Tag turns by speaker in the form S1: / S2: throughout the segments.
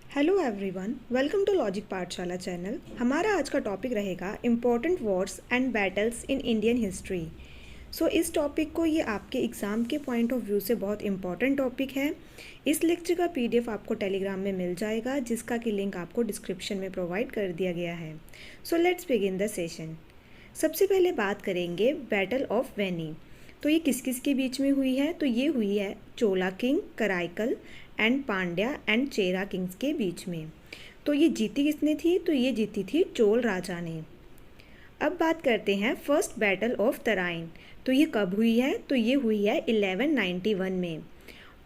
S1: Hello everyone, welcome to logic Pathshala channel. हमारा आज का टॉपिक रहेगा important wars and battles in Indian history. इस टॉपिक को ये आपके एग्ज़ाम के पॉइंट ऑफ व्यू से बहुत इम्पॉर्टेंट टॉपिक है। इस लेक्चर का पीडीएफ आपको टेलीग्राम में मिल जाएगा, जिसका कि लिंक आपको डिस्क्रिप्शन में प्रोवाइड कर दिया गया है। Let's begin the session. सबसे पहले बात करेंगे बैटल ऑफ वेनी। तो ये किस किस के बीच में हुई है? तो ये हुई है Chola king, Karaikal and Pandya and Chera kings के बीच में। तो ये जीती किसने थी? तो ये जीती थी चोल राजा ने। अब बात करते हैं फर्स्ट बैटल ऑफ तराइन। तो ये कब हुई है? तो ये हुई है 1191 में।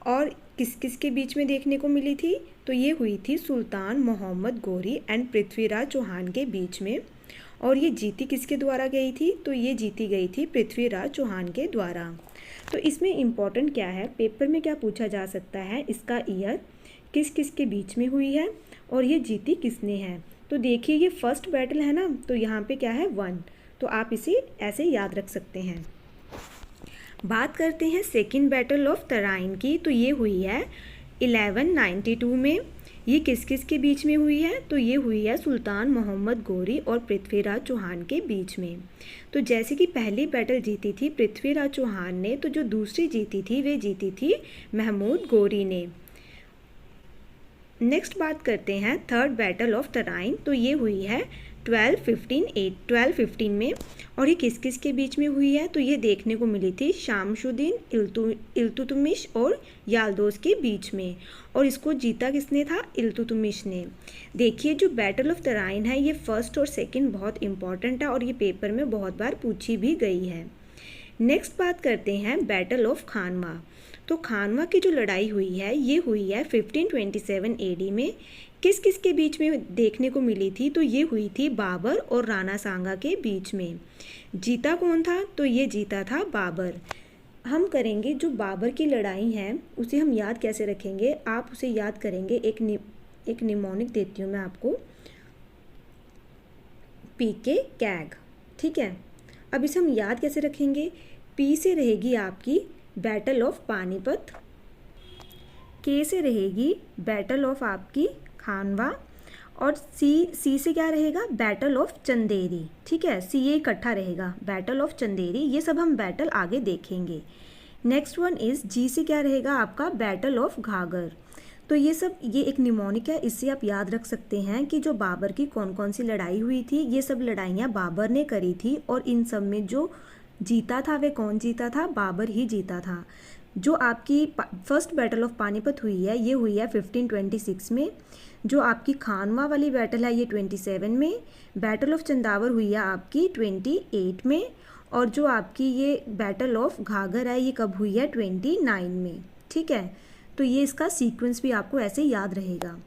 S1: और किस किस के बीच में देखने को मिली थी? तो ये हुई थी सुल्तान मोहम्मद गोरी एंड पृथ्वीराज चौहान के बीच में। और ये जीती किसके द्वारा गई थी? तो ये जीती गई थी पृथ्वीराज चौहान के द्वारा। तो इसमें इम्पॉर्टेंट क्या है, पेपर में क्या पूछा जा सकता है, इसका ईयर किस किस के बीच में हुई है और ये जीती किसने है। तो देखिए ये फर्स्ट बैटल है ना, तो यहाँ पे क्या है 1, तो आप इसे ऐसे याद रख सकते हैं। बात करते हैं सेकेंड बैटल ऑफ तराइन की। तो ये हुई है 1192 में। ये किस किस के बीच में हुई है? तो ये हुई है सुल्तान मोहम्मद गोरी और पृथ्वीराज चौहान के बीच में। तो जैसे कि पहली बैटल जीती थी पृथ्वीराज चौहान ने, तो जो दूसरी जीती थी वे जीती थी महमूद गोरी ने। नेक्स्ट बात करते हैं थर्ड बैटल ऑफ तराइन। तो ये हुई है 1215 में। और ये किस किस के बीच में हुई है? तो ये देखने को मिली थी शामशुद्दीन, इल्तुतमिश और याल्दोस के बीच में। और इसको जीता किसने था? इल्तुतमिश ने। देखिए जो बैटल ऑफ तराइन है ये फर्स्ट और सेकंड बहुत इंपॉर्टेंट है और ये पेपर में बहुत बार पूछी भी गई है। नेक्स्ट बात करते हैं बैटल ऑफ खानवा। तो खानवा की जो लड़ाई हुई है ये हुई है 1527 एडी में। किस किस के बीच में देखने को मिली थी? तो ये हुई थी बाबर और राणा सांगा के बीच में। जीता कौन था? तो ये जीता था बाबर। हम करेंगे जो बाबर की लड़ाई है उसे हम याद कैसे रखेंगे, आप उसे याद करेंगे। एक निमोनिक देती हूँ मैं आपको, पीके कैग। ठीक है, अब इसे हम याद कैसे रखेंगे? पी से रहेगी आपकी बैटल ऑफ पानीपत, के से रहेगी बैटल ऑफ आपकी खानवा, और सी से क्या रहेगा? Battle of Chanderi. ठीक है, सी ये इकट्ठा रहेगा बैटल ऑफ चंदेरी। ये सब हम बैटल आगे देखेंगे। नेक्स्ट वन इज जी से क्या रहेगा आपका? Battle of घाघर। तो ये सब ये एक निमोनिक है, इससे आप याद रख सकते हैं कि जो बाबर की कौन कौन सी लड़ाई हुई थी, ये सब लड़ाइयाँ बाबर ने करी थी और इन सब में जो जीता था वे कौन जीता था? बाबर ही जीता था। जो आपकी फर्स्ट बैटल ऑफ पानीपत हुई है ये हुई है 1526 में। जो आपकी खानवा वाली बैटल है ये 27 में। बैटल ऑफ चंदावर हुई है आपकी 28 में। और जो आपकी ये बैटल ऑफ घाघर है ये कब हुई है? 29 में। ठीक है, तो ये इसका सीक्वेंस भी आपको ऐसे याद रहेगा।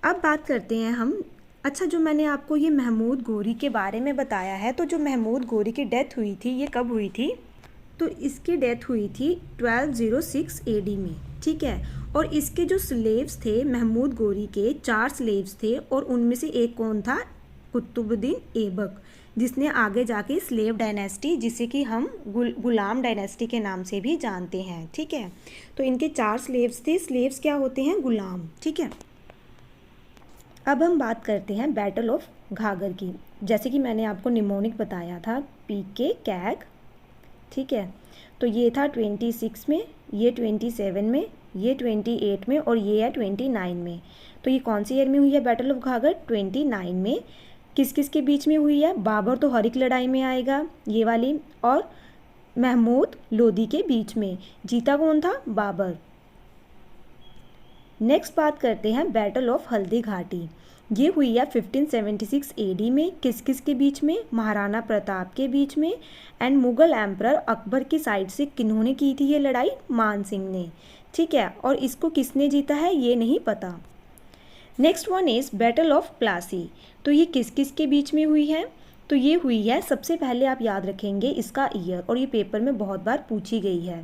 S1: अब बात करते हैं हम, अच्छा जो मैंने आपको ये महमूद गोरी के बारे में बताया है, तो जो महमूद गोरी की डेथ हुई थी ये कब हुई थी? तो इसकी डेथ हुई थी 1206 एडी में। ठीक है, और इसके जो स्लेव्स थे महमूद गोरी के 4 स्लेव्स थे और उनमें से एक कौन था? कुतुबुद्दीन ऐबक, जिसने आगे जाके स्लेव डायनेस्टी, जिसे कि हम गुलाम डायनेस्टी के नाम से भी जानते हैं। ठीक है, तो इनके 4 स्लेव्स थे। स्लेव्स क्या होते हैं? गुलाम। ठीक है, अब हम बात करते हैं बैटल ऑफ घाघर की। जैसे कि मैंने आपको निमोनिक बताया था, पीके कैग। ठीक है, तो ये था 26 में, ये 27 में, ये 28 में और ये है 29 में। तो ये कौन सी ईयर में हुई है बैटल ऑफ घाघर? 29 में। किस किस के बीच में हुई है? बाबर तो हर एक लड़ाई में आएगा ये वाली, और महमूद लोदी के बीच में। जीता कौन था? बाबर। नेक्स्ट बात करते हैं बैटल ऑफ हल्दी घाटी। ये हुई है 1576 एडी में। किस किस के बीच में? महाराणा प्रताप के बीच में एंड मुगल एम्परर अकबर की साइड से। किन्होंने की थी ये लड़ाई? मान सिंह ने। ठीक है, और इसको किसने जीता है ये नहीं पता। Next one is battle of Plassey. तो ये किस किस के बीच में हुई है? तो ये हुई है, सबसे पहले आप याद रखेंगे इसका ईयर, और ये पेपर में बहुत बार पूछी गई है।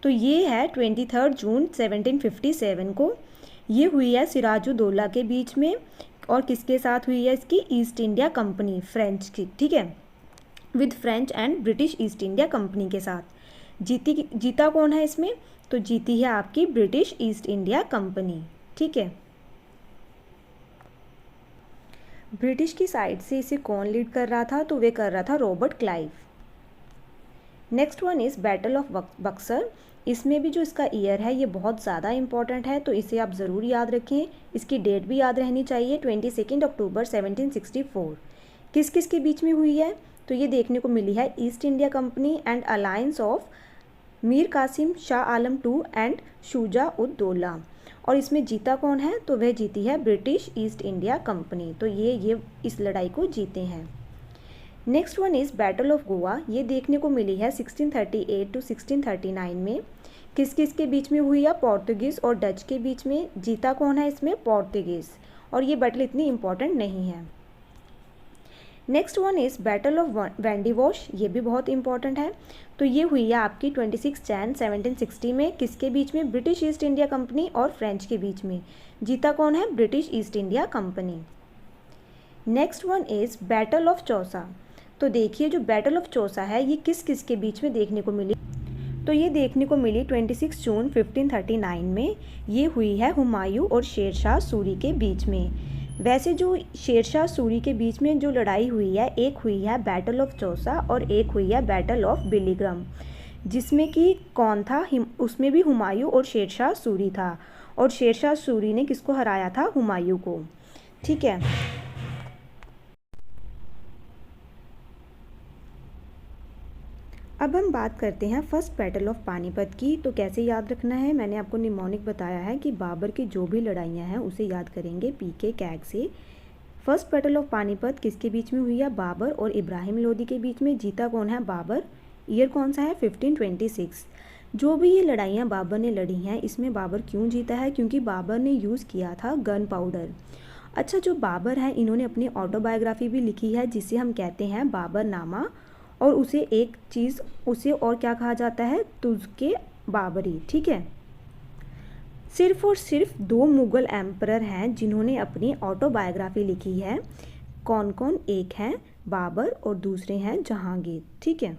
S1: तो ये है 23 जून 1757 को। ये हुई है सिराजुद्दौला के बीच में, और किसके साथ हुई है इसकी? ईस्ट इंडिया कंपनी, फ्रेंच की। ठीक है, with French and British east India company के साथ। जीता कौन है इसमें? तो जीती है आपकी ब्रिटिश ईस्ट इंडिया कंपनी। ठीक है, ब्रिटिश की साइड से इसे कौन लीड कर रहा था? तो वे कर रहा था Robert Clive. Next one is battle of Buxar. इसमें भी जो इसका ईयर है ये बहुत ज़्यादा इंपॉर्टेंट है, तो इसे आप ज़रूर याद रखें। इसकी डेट भी याद रहनी चाहिए, 22 अक्टूबर 1764। किस किस के बीच में हुई है? तो ये देखने को मिली है East India Company and alliance of Mir Qasim, Shah Alam two and Shuja ud Daula. और इसमें जीता कौन है? तो वह जीती है ब्रिटिश ईस्ट इंडिया कंपनी। तो ये इस लड़ाई को जीते हैं। Next one is battle of Goa. ये देखने को मिली है 1638 टू 1639 में। किस किस के बीच में हुई है? पोर्तुगीज़ और डच के बीच में। जीता कौन है इसमें? पोर्तुगीज़। और ये बैटल इतनी इंपॉर्टेंट नहीं है। Next one is battle of Wandiwash. ये भी बहुत इंपॉर्टेंट है। तो ये हुई है आपकी 26 जैन 1760 में। किसके बीच में? ब्रिटिश ईस्ट इंडिया कंपनी और फ्रेंच के बीच में। जीता कौन है? British east India company. Next one is battle of Chausa. तो देखिए जो बैटल ऑफ चौसा है ये किस किस के बीच में देखने को मिली? तो ये देखने को मिली 26 जून 1539 में। ये हुई है हुमायूं और शेरशाह सूरी के बीच में। वैसे जो शेरशाह सूरी के बीच में जो लड़ाई हुई है, एक हुई है बैटल ऑफ चौसा और एक हुई है बैटल ऑफ बिलीग्राम, जिसमें कि कौन था? उसमें भी हुमायूं और शेरशाह सूरी था। और शेरशाह सूरी ने किसको हराया था? हुमायूं को। ठीक है। अब हम बात करते हैं फर्स्ट बैटल ऑफ पानीपत की। तो कैसे याद रखना है? मैंने आपको निमोनिक बताया है कि बाबर की जो भी लड़ाइयाँ हैं उसे याद करेंगे पीके कैग से। फर्स्ट बैटल ऑफ पानीपत किसके बीच में हुई है? बाबर और इब्राहिम लोदी के बीच में। जीता कौन है? बाबर। ईयर कौन सा है? 1526। जो भी ये लड़ाइयाँ बाबर ने लड़ी हैं, इसमें बाबर क्यों जीता है? क्योंकि बाबर ने यूज़ किया था गन पाउडर। अच्छा, जो बाबर हैं इन्होंने अपनी ऑटोबायोग्राफी भी लिखी है जिसे हम कहते हैं बाबरनामा। और उसे और क्या कहा जाता है? तुज़के बाबरी। ठीक है। सिर्फ और सिर्फ 2 मुग़ल एम्परर हैं जिन्होंने अपनी ऑटोबायोग्राफी लिखी है। कौन कौन? एक हैं बाबर और दूसरे हैं जहांगीर। ठीक है।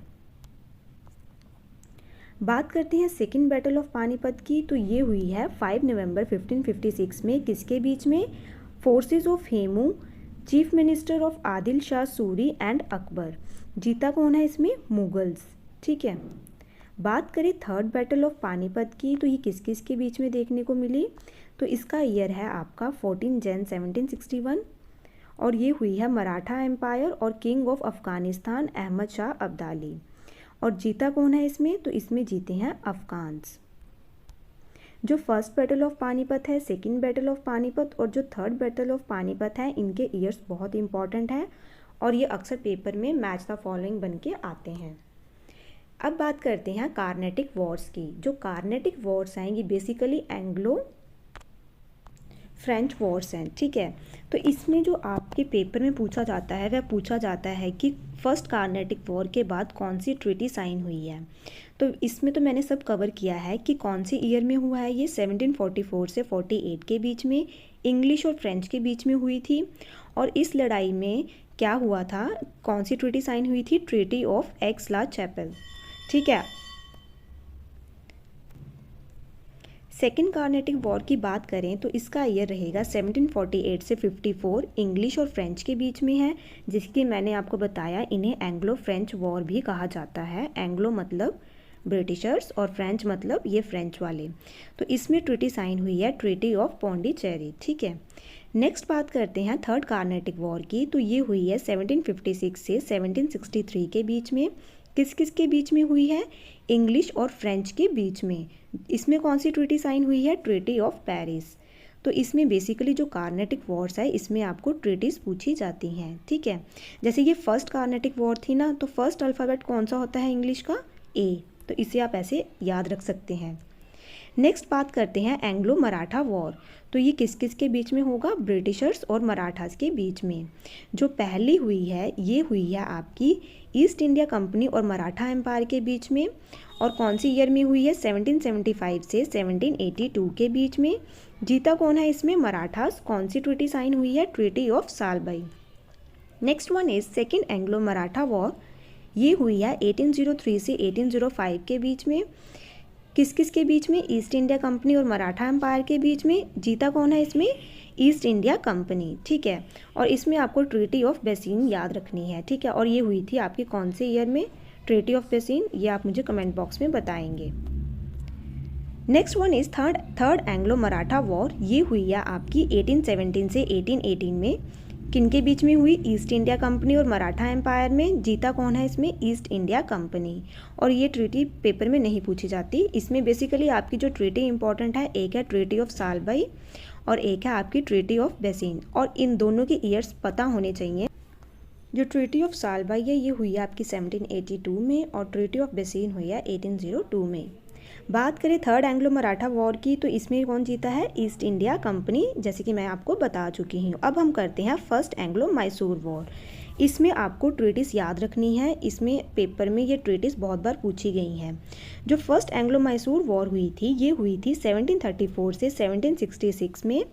S1: बात करते हैं सेकेंड बैटल ऑफ पानीपत की। तो ये हुई है 5 नवंबर 1556 में। किसके बीच में? Forces of Hemu, chief minister of Adil Shah Suri and Akbar. जीता कौन है इसमें? मुगल्स। ठीक है। बात करें थर्ड बैटल ऑफ पानीपत की। तो ये किस किस के बीच में देखने को मिली? तो इसका ईयर है आपका 14 जैन 1761 और ये हुई है मराठा एम्पायर और किंग ऑफ अफ़गानिस्तान अहमद शाह अब्दाली। और जीता कौन है इसमें? तो इसमें जीते हैं अफ़गान्स। जो फर्स्ट बैटल ऑफ पानीपत है, सेकंड बैटल ऑफ पानीपत और जो थर्ड बैटल ऑफ पानीपत है, इनके ईयर्स बहुत इंपॉर्टेंट हैं और ये अक्सर पेपर में मैच द फॉलोइंग बन के आते हैं। अब बात करते हैं कार्नेटिक वॉर्स की। जो कार्नेटिक वॉर्स हैं ये बेसिकली एंग्लो फ्रेंच वॉर्स हैं। ठीक है। तो इसमें जो आपके पेपर में पूछा जाता है वह पूछा जाता है कि फर्स्ट कार्नेटिक वॉर के बाद कौन सी ट्रीटी साइन हुई है। तो इसमें तो मैंने सब कवर किया है कि कौन सी ईयर में हुआ है। ये 1744 से 48 के बीच में इंग्लिश और फ्रेंच के बीच में हुई थी। और इस लड़ाई में क्या हुआ था? कौन सी ट्रीटी साइन हुई थी? Treaty of Aix-la-Chapelle. ठीक है। सेकेंड कार्नेटिक वॉर की बात करें तो इसका ईयर रहेगा 1748 से 54। इंग्लिश और फ्रेंच के बीच में है, जिसकी मैंने आपको बताया इन्हें एंग्लो फ्रेंच वॉर भी कहा जाता है। एंग्लो मतलब ब्रिटिशर्स और फ्रेंच मतलब ये फ्रेंच वाले। तो इसमें ट्रीटी साइन हुई है ट्रीटी ऑफ पौंडीचेरी। ठीक है। नेक्स्ट बात करते हैं थर्ड कार्नेटिक वॉर की। तो ये हुई है 1756 से 1763 के बीच में। किस किस के बीच में हुई है? इंग्लिश और फ्रेंच के बीच में। इसमें कौन सी ट्रीटी साइन हुई है? Treaty of Paris. तो इसमें बेसिकली जो कार्नेटिक वॉर्स है इसमें आपको ट्रीटीज़ पूछी जाती हैं। ठीक है। जैसे ये फर्स्ट कार्नेटिक वॉर थी ना, तो फर्स्ट अल्फ़ाबेट कौन सा होता है इंग्लिश का? ए। तो इसे आप ऐसे याद रख सकते हैं। नेक्स्ट बात करते हैं एंग्लो मराठा वॉर। तो ये किस किस के बीच में होगा? ब्रिटिशर्स और मराठास के बीच में। जो पहली हुई है ये हुई है आपकी ईस्ट इंडिया कंपनी और मराठा एम्पायर के बीच में। और कौन सी ईयर में हुई है? 1775 से 1782 के बीच में। जीता कौन है इसमें? मराठास। कौन सी ट्रीटी साइन हुई है? Treaty of Salbai. Next one is second Anglo Maratha war. ये हुई है 1803 से 1805 के बीच में। किस किस के बीच में? ईस्ट इंडिया कंपनी और मराठा एम्पायर के बीच में। जीता कौन है इसमें? ईस्ट इंडिया कंपनी, ठीक है। और इसमें आपको ट्रीटी ऑफ बेसिन याद रखनी है, ठीक है। और ये हुई थी आपकी कौन से ईयर में ट्रीटी ऑफ बेसिन, ये आप मुझे कमेंट बॉक्स में बताएंगे। Next one is third Anglo Maratha war. ये हुई है आपकी 1817 से 1818 में। किनके बीच में हुई? ईस्ट इंडिया कंपनी और मराठा एम्पायर में। जीता कौन है इसमें? East India company. और ये ट्रीटी पेपर में नहीं पूछी जाती। इसमें बेसिकली आपकी जो ट्रीटी इंपॉर्टेंट है, एक है ट्रीटी ऑफ सालबाई और एक है आपकी ट्रीटी ऑफ बेसिन, और इन दोनों के ईयर्स पता होने चाहिए। जो ट्रीटी ऑफ सालबाई है ये हुई है आपकी 1782 में और ट्रीटी ऑफ बेसिन हुई है 1802 में। बात करें थर्ड एंग्लो मराठा वॉर की, तो इसमें कौन जीता है? ईस्ट इंडिया कंपनी, जैसे कि मैं आपको बता चुकी हूँ। अब हम करते हैं फर्स्ट एंग्लो मैसूर वॉर। इसमें आपको ट्रीटिस याद रखनी है, इसमें पेपर में ये ट्रीटिस बहुत बार पूछी गई हैं। जो फर्स्ट एंग्लो मैसूर वॉर हुई थी ये हुई थी 1734 से 1766 में।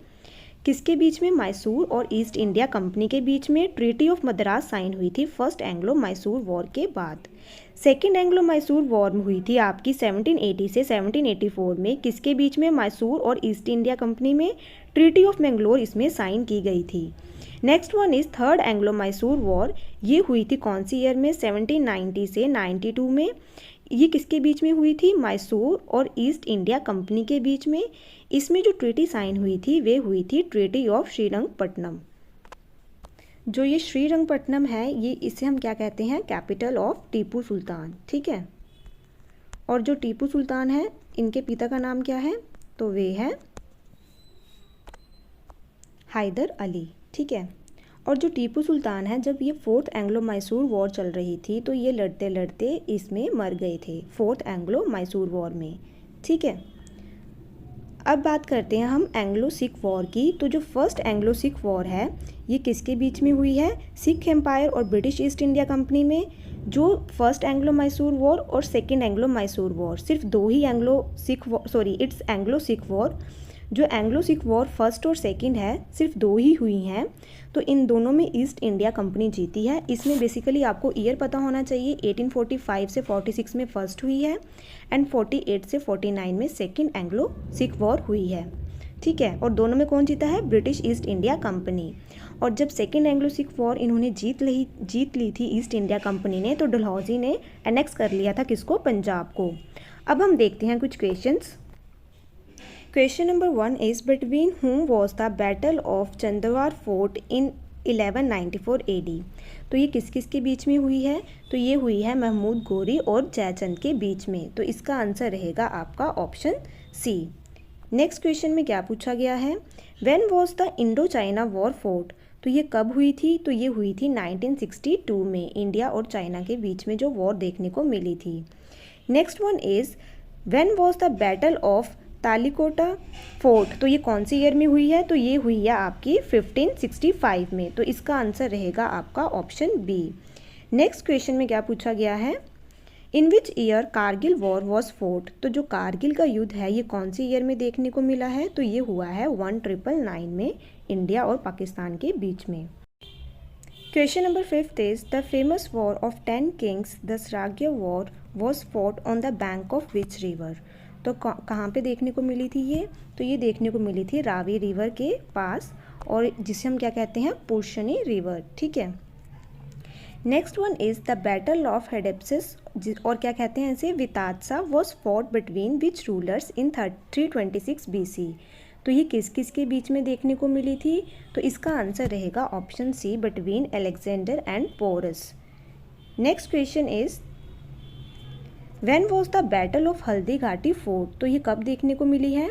S1: किसके बीच में? मैसूर और ईस्ट इंडिया कंपनी के बीच में। ट्रीटी ऑफ मद्रास साइन हुई थी फर्स्ट एंग्लो मैसूर वॉर के बाद। सेकेंड एंग्लो मैसूर वॉर हुई थी आपकी 1780 से 1784 में। किसके बीच में? मैसूर और ईस्ट इंडिया कंपनी में। ट्रीटी ऑफ मैंगलोर इसमें साइन की गई थी। Next one is third Anglo Mysore war. ये हुई थी कौन सी ईयर में? 1790 से 92 में। ये किसके बीच में हुई थी? मैसूर और ईस्ट इंडिया कंपनी के बीच में। इसमें जो ट्रीटी साइन हुई थी वे हुई थी ट्रीटी ऑफ श्रीरंगपट्टनम। जो ये श्रीरंगपट्टनम है ये इसे हम क्या कहते हैं? कैपिटल ऑफ टीपू सुल्तान, ठीक है। और जो टीपू सुल्तान है इनके पिता का नाम क्या है? तो वे है हैदर अली, ठीक है। और जो टीपू सुल्तान है, जब ये फोर्थ एंग्लो मैसूर वॉर चल रही थी तो ये लड़ते लड़ते इसमें मर गए थे, फोर्थ एंग्लो मैसूर वॉर में, ठीक है। अब बात करते हैं हम एंग्लो सिख वॉर की। तो जो फर्स्ट एंग्लो सिख वॉर है ये किसके बीच में हुई है? सिख एम्पायर और ब्रिटिश ईस्ट इंडिया कंपनी में। जो फर्स्ट एंग्लो मैसूर वॉर और सेकेंड एंग्लो मैसूर वॉर, सिर्फ दो ही इट्स एंग्लो सिख वॉर। जो एंग्लो सिख वॉर फर्स्ट और सेकंड है सिर्फ दो ही हुई हैं, तो इन दोनों में ईस्ट इंडिया कंपनी जीती है। इसमें बेसिकली आपको ईयर पता होना चाहिए। 1845 से 46 में फर्स्ट हुई है एंड 48 से 49 में सेकंड एंग्लो सिख वॉर हुई है, ठीक है। और दोनों में कौन जीता है? British east India company. और जब सेकेंड एंग्लो सिख वॉर इन्होंने जीत ली थी ईस्ट इंडिया कंपनी ने, तो डलहौजी ने एनेक्स कर लिया था किसको? पंजाब को। अब हम देखते हैं कुछ questions. Question number 1 is between whom was the battle of Chandwar fort in 1194 AD। तो ये किस किस के बीच में हुई है? तो ये हुई है महमूद गोरी और जयचंद के बीच में। तो इसका आंसर रहेगा आपका ऑप्शन सी। नेक्स्ट क्वेश्चन में क्या पूछा गया है? When was the Indo China war fort. तो ये कब हुई थी? तो ये हुई थी 1962 में। इंडिया और चाइना के बीच में जो वॉर देखने को मिली थी। Next one is when was the battle of Talikota fort. तो ये कौन सी ईयर में हुई है? तो ये हुई है आपकी 1565 में। तो इसका आंसर रहेगा आपका ऑप्शन बी। नेक्स्ट क्वेश्चन में क्या पूछा गया है? In which year Kargil war was fort. तो जो कारगिल का युद्ध है ये कौन सी ईयर में देखने को मिला है? तो ये हुआ है 1999 में, इंडिया और पाकिस्तान के बीच में। Question number 5 is the famous war of 10 kings the सरागिया war was fought on the bank of which river. तो कहाँ पे देखने को मिली थी ये? तो ये देखने को मिली थी रावी रिवर के पास, और जिसे हम क्या कहते हैं? पुरुषनी रिवर, ठीक है। Next one is the battle of Hydaspes, और क्या कहते हैं इसे? Vitasta was fought between which rulers in 326 BC। तो ये किस किस के बीच में देखने को मिली थी? तो इसका आंसर रहेगा option C, between Alexander and Porus. Next question is when was the battle of Haldi Ghati fort. तो ये कब देखने को मिली है?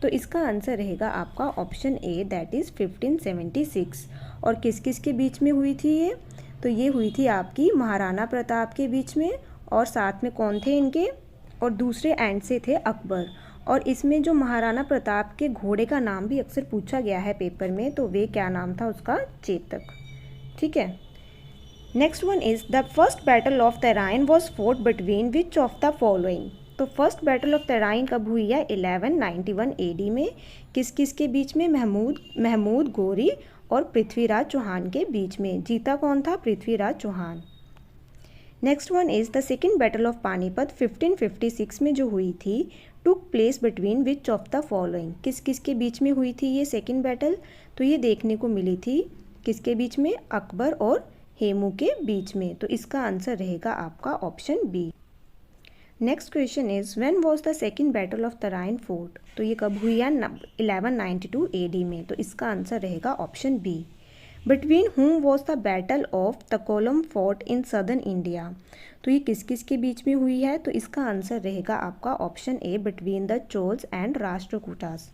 S1: तो इसका आंसर रहेगा आपका ऑप्शन ए, दैट इज़ 1576। और किस किस के बीच में हुई थी ये? तो ये हुई थी आपकी महाराणा प्रताप के बीच में, और साथ में कौन थे इनके? और दूसरे एंड से थे अकबर। और इसमें जो महाराणा प्रताप के घोड़े का नाम भी अक्सर पूछा गया है पेपर में, तो वे क्या नाम था उसका? चेतक, ठीक है। Next one is the first battle of Tarain was fort between which of the following. तो फर्स्ट बैटल ऑफ तराइन कब हुई है? 1191 AD में। किस किस के बीच में? महमूद गोरी और पृथ्वीराज चौहान के बीच में। जीता कौन था? Prithviraj Chauhan. Next one is the second battle of Panipat 1556 में जो हुई थी took place between which of the following, किस किस के बीच में हुई थी ये सेकेंड बैटल, तो ये देखने को मिली थी किसके बीच में, अकबर और हेमू के बीच में, तो इसका आंसर रहेगा आपका option B. Next question is when was the second battle of Tarain fought, तो ये कब हुई है 1192 AD में, तो इसका आंसर रहेगा option B. Between whom was the battle of Takkolam fort in southern India, तो ये किस किस के बीच में हुई है, तो इसका आंसर रहेगा आपका option A, between the Cholas and Rashtrakutas.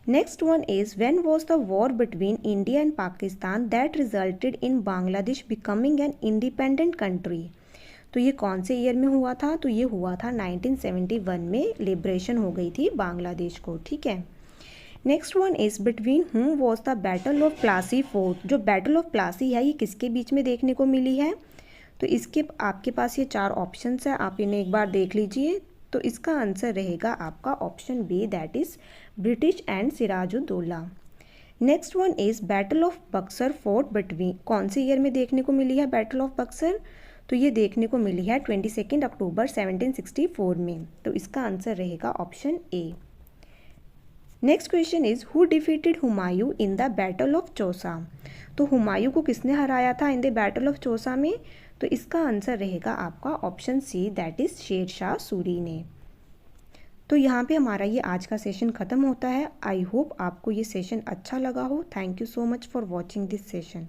S1: Next one is when was the war between India and Pakistan that resulted in Bangladesh becoming an independent country, तो ये कौन से ईयर में हुआ था, तो ये हुआ था 1971 में, लिबरेशन हो गई थी बांग्लादेश को, ठीक है। Next one is between whom was the battle of Plassey fort, जो बैटल ऑफ प्लासी है ये किसके बीच में देखने को मिली है, तो इसके आपके पास ये 4 ऑप्शंस है, आप इन्हें एक बार देख लीजिए, तो इसका आंसर रहेगा आपका option B, that is British and Sirajuddaula. Next one is battle of Buxar fought between, कौन से ईयर में देखने को मिली है बैटल ऑफ बक्सर, तो ये देखने को मिली है 22 अक्टूबर 1764 में, तो इसका आंसर रहेगा option A. Next question is who defeated Humayun in the battle of Chausa, तो हुमायूं को किसने हराया था in the battle of Chausa में, तो इसका आंसर रहेगा आपका option C, that is Sher Shah Suri ने। तो यहाँ पे हमारा ये आज का सेशन ख़त्म होता है। आई होप आपको ये सेशन अच्छा लगा हो। Thank you so much for watching this session.